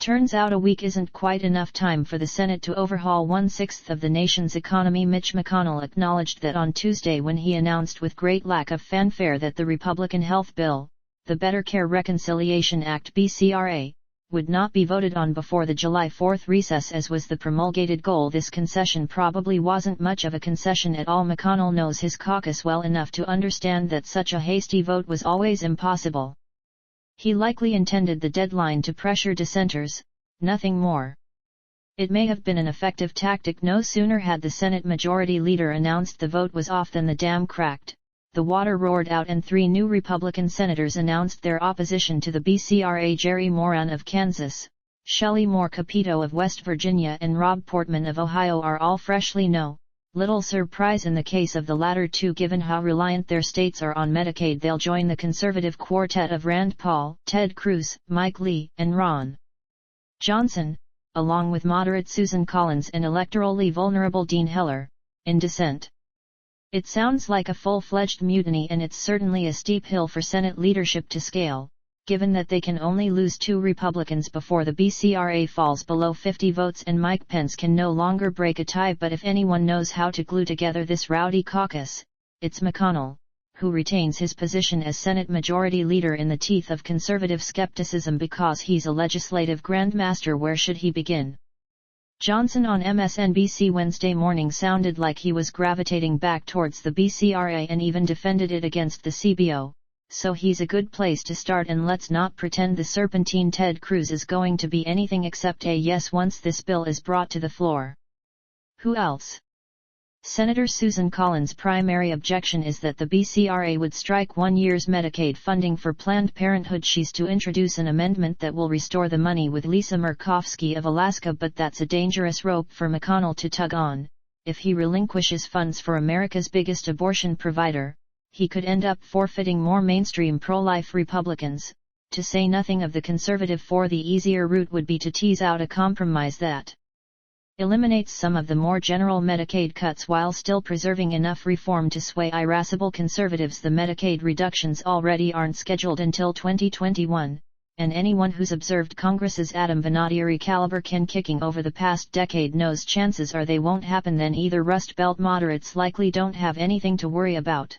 Turns out a week isn't quite enough time for the Senate to overhaul 1/6 of the nation's economy. Mitch McConnell acknowledged that on Tuesday when he announced with great lack of fanfare that the Republican health bill, the Better Care Reconciliation Act (BCRA), would not be voted on before the July 4 recess as was the promulgated goal. This concession probably wasn't much of a concession at all. McConnell knows his caucus well enough to understand that such a hasty vote was always impossible. He likely intended the deadline to pressure dissenters, nothing more. It may have been an effective tactic. No sooner had the Senate Majority Leader announced the vote was off than the dam cracked, the water roared out, and 3 new Republican senators announced their opposition to the BCRA. Jerry Moran of Kansas, Shelley Capito of West Virginia, and Rob Portman of Ohio are all freshly no little surprise in the case of the latter two, given how reliant their states are on Medicaid. They'll join the conservative quartet of Rand Paul, Ted Cruz, Mike Lee, and Ron Johnson, along with moderate Susan Collins and electorally vulnerable Dean Heller, in dissent. It sounds like a full-fledged mutiny, and it's certainly a steep hill for Senate leadership to scale, given that they can only lose 2 Republicans before the BCRA falls below 50 votes and Mike Pence can no longer break a tie. But if anyone knows how to glue together this rowdy caucus, it's McConnell, who retains his position as Senate Majority Leader in the teeth of conservative skepticism because he's a legislative grandmaster. Where should he begin? Johnson on MSNBC Wednesday morning sounded like he was gravitating back towards the BCRA and even defended it against the CBO. So he's a good place to start, and let's not pretend the serpentine Ted Cruz is going to be anything except a yes once this bill is brought to the floor. Who else? Senator Susan Collins' primary objection is that the BCRA would strike 1 year's Medicaid funding for Planned Parenthood. She's to introduce an amendment that will restore the money with Lisa Murkowski of Alaska, but that's a dangerous rope for McConnell to tug on. If he relinquishes funds for America's biggest abortion provider, he could end up forfeiting more mainstream pro-life Republicans, to say nothing of the conservative 4. The easier route would be to tease out a compromise that eliminates some of the more general Medicaid cuts while still preserving enough reform to sway irascible conservatives. The Medicaid reductions already aren't scheduled until 2021, and anyone who's observed Congress's Adam Vinatieri caliber can kicking over the past decade knows chances are they won't happen. Then either Rust Belt moderates likely don't have anything to worry about.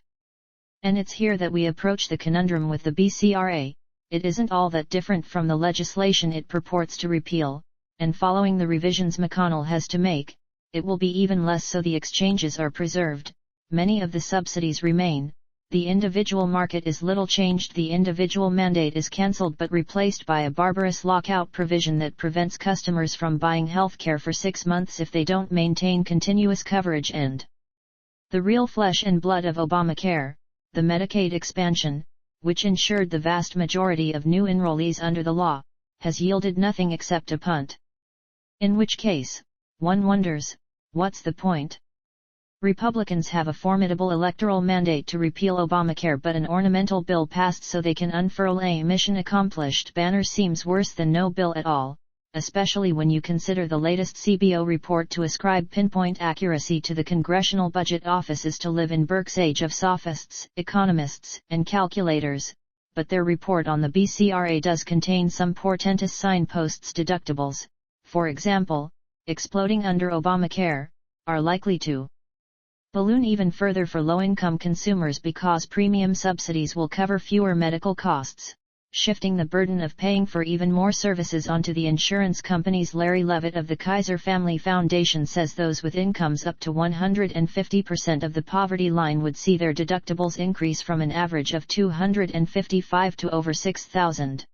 And it's here that we approach the conundrum with the BCRA. It isn't all that different from the legislation it purports to repeal, and following the revisions McConnell has to make, it will be even less so. The exchanges are preserved, many of the subsidies remain, the individual market is little changed, the individual mandate is cancelled but replaced by a barbarous lockout provision that prevents customers from buying healthcare for 6 months if they don't maintain continuous coverage. And the real flesh and blood of Obamacare, the Medicaid expansion, which ensured the vast majority of new enrollees under the law, has yielded nothing except a punt. In which case, one wonders, what's the point? Republicans have a formidable electoral mandate to repeal Obamacare, but an ornamental bill passed so they can unfurl a mission accomplished banner seems worse than no bill at all, especially when you consider the latest CBO report to ascribe pinpoint accuracy to the Congressional Budget Office is to live in Burke's age of sophists, economists, and calculators, but their report on the BCRA does contain some portentous signposts. Deductibles, for example, exploding under Obamacare, are likely to balloon even further for low-income consumers because premium subsidies will cover fewer medical costs, shifting the burden of paying for even more services onto the insurance companies. Larry Levitt of the Kaiser Family Foundation says those with incomes up to 150% of the poverty line would see their deductibles increase from an average of $255 to over $6,000.